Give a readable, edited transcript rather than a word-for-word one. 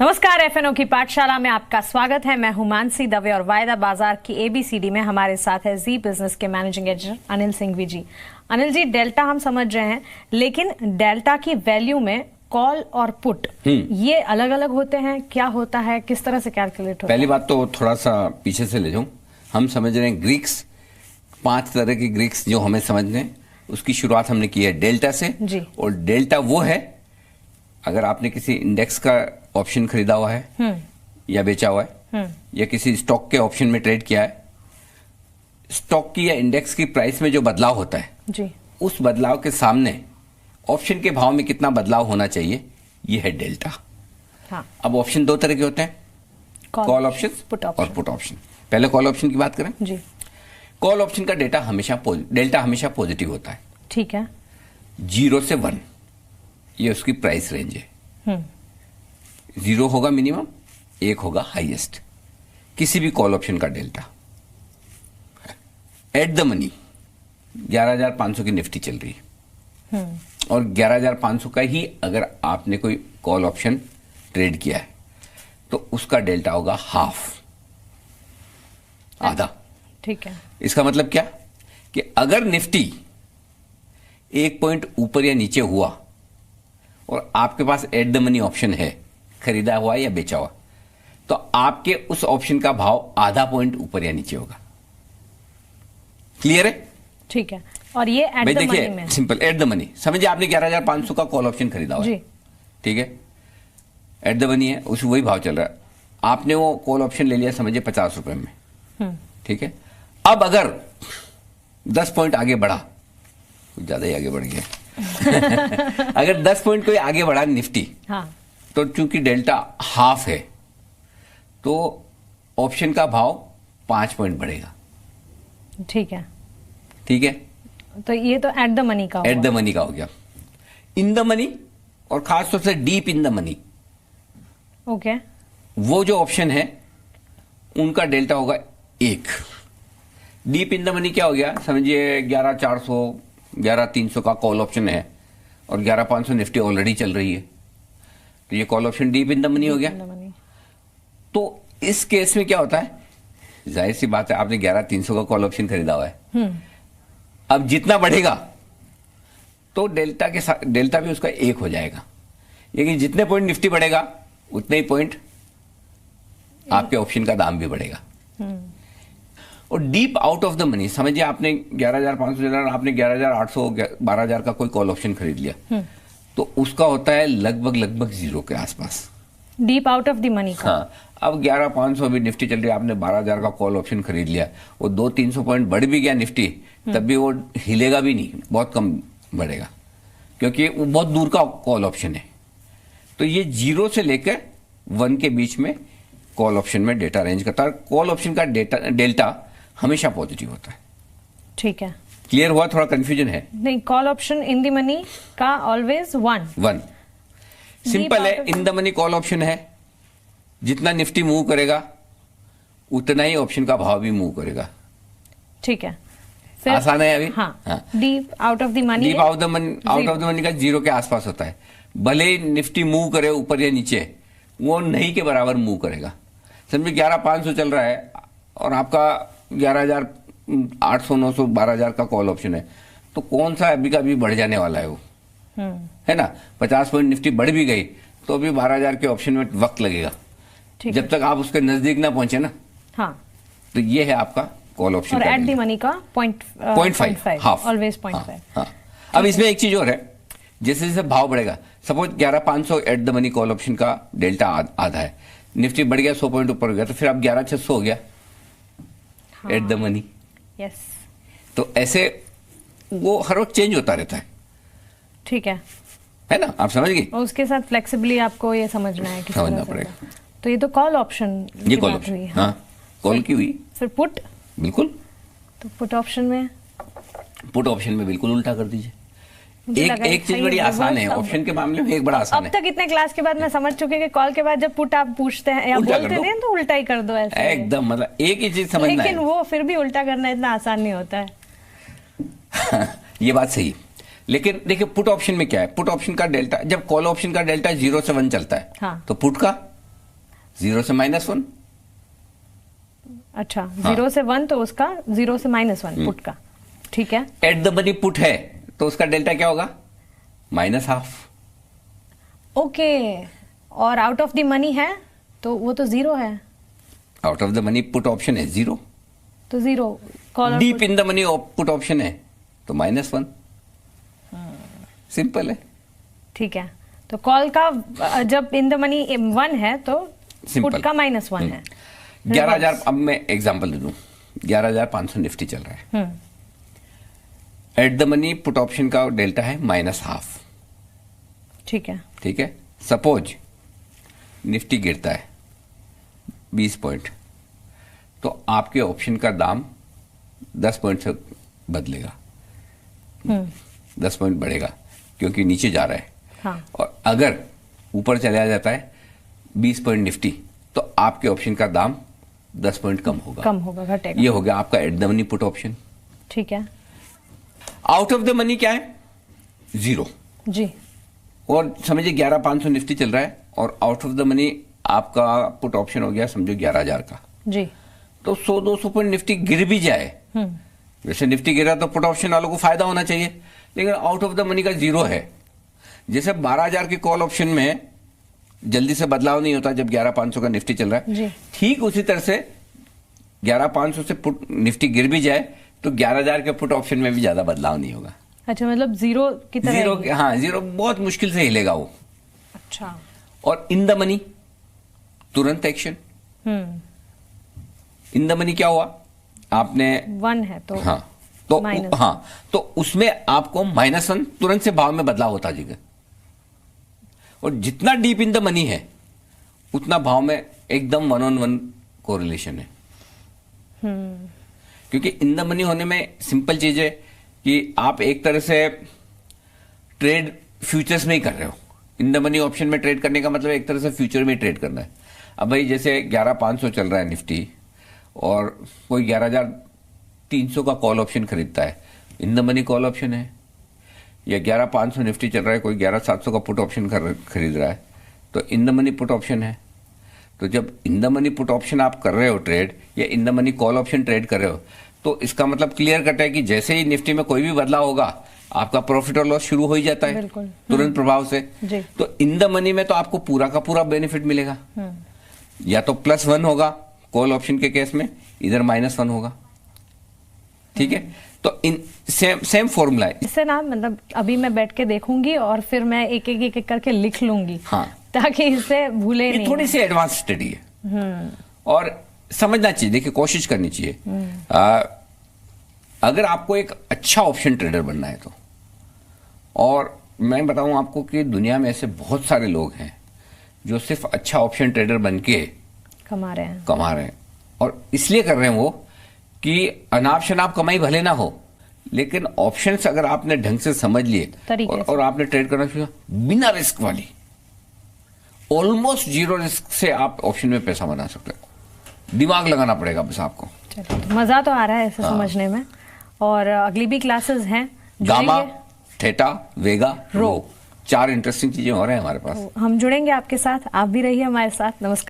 नमस्कार, एफएनओ की पाठशाला में आपका स्वागत है। मैं हूं मानसी दवे और वायदा बाजार की एबीसीडी में हमारे साथ है जी बिजनेस के मैनेजिंग एडिटर अनिल सिंघवी जी। अनिल जी, डेल्टा हम समझ रहे हैं, लेकिन डेल्टा की वैल्यू में कॉल और पुट ये अलग अलग होते हैं। क्या होता है, किस तरह से कैलकुलेट होता है? पहली बात तो थोड़ा सा पीछे से ले जाऊं। हम समझ रहे हैं ग्रीक्स, 5 तरह के ग्रीक्स जो हमें समझने हैं, उसकी शुरुआत हमने की है डेल्टा से जी। और डेल्टा वो है, अगर आपने किसी इंडेक्स का ऑप्शन खरीदा हुआ है या बेचा हुआ है या किसी स्टॉक के ऑप्शन में ट्रेड किया है, स्टॉक की या इंडेक्स की प्राइस में जो बदलाव होता है जी, उस बदलाव के सामने ऑप्शन के भाव में कितना बदलाव होना चाहिए, ये है डेल्टा। हाँ। अब ऑप्शन 2 तरह के होते हैं, कॉल ऑप्शन और पुट ऑप्शन। पहले कॉल ऑप्शन की बात करें जी। कॉल ऑप्शन का डेल्टा हमेशा पॉजिटिव होता है। ठीक है। 0 से 1 ये उसकी प्राइस रेंज है। 0 होगा मिनिमम, 1 होगा हाईएस्ट, किसी भी कॉल ऑप्शन का डेल्टा। एट द मनी 11,500 की निफ्टी चल रही है और 11,500 का ही अगर आपने कोई कॉल ऑप्शन ट्रेड किया है तो उसका डेल्टा होगा हाफ, आधा। ठीक है। इसका मतलब क्या कि अगर निफ्टी 1 पॉइंट ऊपर या नीचे हुआ और आपके पास एट द मनी ऑप्शन है, खरीदा हुआ या बेचा हुआ, तो आपके उस ऑप्शन का भाव आधा पॉइंट ऊपर या नीचे होगा। क्लियर है? ठीक है। और ये एट द मनी में सिंपल एट द मनी समझिए, आपने 11,500 का कॉल ऑप्शन खरीदा हुआ है, ठीक है, एट द मनी है, उस वही भाव चल रहा है। आपने वो कॉल ऑप्शन ले लिया समझिए 50 रुपए में, ठीक है। अब अगर 10 पॉइंट आगे बढ़ा, कुछ ज्यादा ही आगे बढ़ गया अगर 10 पॉइंट कोई आगे बढ़ा निफ्टी, हाँ, तो चूंकि डेल्टा हाफ है तो ऑप्शन का भाव 5 पॉइंट बढ़ेगा। ठीक है। ठीक है, तो ये तो एट द मनी का एट द मनी का हो गया। इन द मनी और खासतौर से deep in the money, okay, वो जो ऑप्शन है उनका डेल्टा होगा 1। डीप इन द मनी क्या हो गया, समझिए 11,400 11,300 का कॉल ऑप्शन है और 11,500 निफ्टी ऑलरेडी चल रही है, तो ये call option deep in the money हो गया। तो इस केस में क्या होता है, जाहिर सी बात है, आपने 11,300 का कॉल ऑप्शन खरीदा हुआ है, अब जितना बढ़ेगा तो डेल्टा के साथ डेल्टा भी उसका 1 हो जाएगा। लेकिन जितने पॉइंट निफ्टी बढ़ेगा उतने ही पॉइंट आपके ऑप्शन का दाम भी बढ़ेगा। और deep out of the money समझिए, आपने 11,500 आपने 11,800 12,000 का कोई कॉल ऑप्शन खरीद लिया, तो उसका होता है लगभग 0 के आसपास, deep out of the money का। हाँ, अब 11,500 भी निफ्टी चल रही है, आपने 12,000 का कॉल ऑप्शन खरीद लिया, वो 200-300 पॉइंट बढ़ भी गया निफ्टी, तब भी वो हिलेगा भी नहीं, बहुत कम बढ़ेगा, क्योंकि वो बहुत दूर का कॉल ऑप्शन है। तो ये 0 से लेकर 1 के बीच में कॉल ऑप्शन में डेटा रेंज करता है। कॉल ऑप्शन का डेल्टा हमेशा पॉजिटिव होता है। ठीक है। क्लियर हुआ? थोड़ा कंफ्यूजन है? नहीं, call option in the money का ऑलवेज 1 सिंपल है। In the money call option है, जितना निफ्टी मूव करेगा उतना ही ऑप्शन का भाव भी मूव करेगा। ठीक है, आसान है अभी? हाँ। Deep out of the money, deep out of the money का 0 के आसपास होता है। भले ही निफ्टी मूव करे ऊपर या नीचे, वो नहीं के बराबर मूव करेगा। समझिए 11,500 चल रहा है और आपका 11,800 900 12,000 का कॉल ऑप्शन है, तो कौन सा अभी का भी बढ़ जाने वाला है वो, है ना। 50 पॉइंट निफ्टी बढ़ भी गई तो अभी 12,000 के ऑप्शन में वक्त लगेगा, जब तक आप उसके नजदीक ना पहुंचे ना। हाँ। तो ये है आपका कॉल ऑप्शन। और एट द मनी का 0.5 हाफ, ऑलवेज 0.5। हाँ। अब इसमें एक चीज और है, जैसे जैसे भाव बढ़ेगा, suppose 11,500 at the money call option का डेल्टा आधा है, निफ्टी बढ़ गया 100 पॉइंट ऊपर हो गया, तो फिर अब 11,600 हो गया एट द मनी। यस। तो ऐसे वो हर वक्त चेंज होता रहता है। ठीक है ना, आप समझ गए? और उसके साथ फ्लेक्सिबली आपको ये समझना है, समझना पड़ेगा। तो ये तो कॉल ऑप्शन, ये कॉल ऑप्शन, हाँ, कॉल की हुई। फिर पुट, बिल्कुल, तो पुट ऑप्शन में बिल्कुल उल्टा कर दीजिए। एक चीज बड़ी आसान है ऑप्शन के मामले में, एक बड़ा आसान है। अब तक इतने क्लास के बाद मैं समझ चुके कि कॉल के बाद जब पुट आप पूछते हैं या बोलते हैं तो उल्टा ही कर दो, ऐसे एकदम, मतलब एक ही चीज समझना है। लेकिन वो फिर भी उल्टा करना इतना आसान नहीं होता है। ये बात सही। लेकिन देखिए पुट ऑप्शन में क्या है, पुट ऑप्शन का डेल्टा, जब कॉल ऑप्शन का डेल्टा 0 से 1 चलता है, हाँ। तो पुट का 0 से -1। अच्छा, 0 से 1 तो उसका 0 से -1 पुट का, ठीक है। एट द मनी पुट है तो उसका डेल्टा क्या होगा? -1/2। ओके, और आउट ऑफ द मनी है तो वो तो 0 है। Out of the money put option है 0, तो 0 call. Deep in the money put option है तो -1। सिंपल है, ठीक है। तो कॉल का जब इन द मनी 1 है तो Simple. पुट का -1 है। 11,000, अब मैं एग्जांपल दे दूं, 11,500 निफ्टी चल रहा है। At the money put option का डेल्टा है -1/2। ठीक है। ठीक है, सपोज निफ्टी गिरता है 20 पॉइंट, तो आपके ऑप्शन का दाम 10 पॉइंट से बदलेगा, 10 पॉइंट बढ़ेगा क्योंकि नीचे जा रहा है। हाँ। और अगर ऊपर चला जाता है 20 पॉइंट निफ्टी, तो आपके ऑप्शन का दाम 10 पॉइंट कम होगा, घटेगा। ये हो गया आपका at the money put option. ठीक है। आउट ऑफ द मनी क्या है? 0 जी। और समझिए 11,500 निफ्टी चल रहा है और आउट ऑफ द मनी आपका पुट ऑप्शन हो गया समझो 11,000 का। जी। तो 100-200 पॉइंट निफ्टी गिर भी जाए, जैसे निफ्टी गिरा तो पुट ऑप्शन वालों को फायदा होना चाहिए, लेकिन आउट ऑफ द मनी का 0 है। जैसे 12,000 के कॉल ऑप्शन में जल्दी से बदलाव नहीं होता जब 11,500 का निफ्टी चल रहा है, ठीक उसी तरह से 11,500 से पुट निफ्टी गिर भी जाए तो 11,000 के पुट ऑप्शन में भी ज्यादा बदलाव नहीं होगा। अच्छा, मतलब 0 की तरह। 0, हाँ 0 बहुत मुश्किल से हिलेगा वो। अच्छा। और इन द मनी तुरंत एक्शन। इन द मनी क्या हुआ? आपने 1 है तो हाँ, तो -1। हाँ, तो उसमें आपको -1 तुरंत से भाव में बदलाव होता जाएगा। और जितना डीप इन द मनी है उतना भाव में एकदम 1-on-1 कोरिलेशन है। क्योंकि इन द मनी होने में सिंपल चीज है कि आप एक तरह से ट्रेड फ्यूचर्स में ही कर रहे हो। इन द मनी ऑप्शन में ट्रेड करने का मतलब एक तरह से फ्यूचर में ट्रेड करना है। अब भाई जैसे 11,500 चल रहा है निफ्टी और कोई 11,300 का कॉल ऑप्शन खरीदता है, in the money call option है। या 11,500 निफ्टी चल रहा है, कोई 11,700 का पुट ऑप्शन खरीद रहा है, तो in the money put option है। तो जब in the money put option आप कर रहे हो ट्रेड, या in the money call option trade कर रहे हो, तो इसका मतलब क्लियर कट है कि जैसे ही निफ्टी में कोई भी बदलाव होगा आपका प्रॉफिट और लॉस शुरू हो ही जाता है तुरंत प्रभाव से। तो इन द मनी में तो आपको पूरा का पूरा बेनिफिट मिलेगा। या तो +1 होगा कॉल ऑप्शन के केस में, इधर -1 होगा। ठीक है, तो इन सेम फॉर्मूला है। इससे ना मतलब अभी मैं बैठ के देखूंगी और फिर मैं एक करके लिख लूंगी। हाँ, ताकि इससे भूले नहीं। थोड़ी सी एडवांस स्टडी है और समझना चाहिए। देखिए, कोशिश करनी चाहिए। अगर आपको एक अच्छा ऑप्शन ट्रेडर बनना है तो, और मैं बताऊं आपको कि दुनिया में ऐसे बहुत सारे लोग हैं जो सिर्फ अच्छा ऑप्शन ट्रेडर बन के कमा रहे हैं। और इसलिए कर रहे हैं वो कि अनाप शनाप कमाई भले ना हो, लेकिन ऑप्शंस अगर आपने ढंग से समझ लिए और आपने ट्रेड करना शुरू किया बिना रिस्क वाली, ऑलमोस्ट 0 रिस्क से आप ऑप्शन में पैसा बना सकते हो। दिमाग लगाना पड़ेगा बस आपको। चलो, तो मजा तो आ रहा है इसे समझने में। और अगली भी क्लासेस हैं, गामा, थीटा, वेगा, रो, 4 इंटरेस्टिंग चीजें हो रहे हैं हमारे पास। हम जुड़ेंगे आपके साथ, आप भी रहिए हमारे साथ। नमस्कार।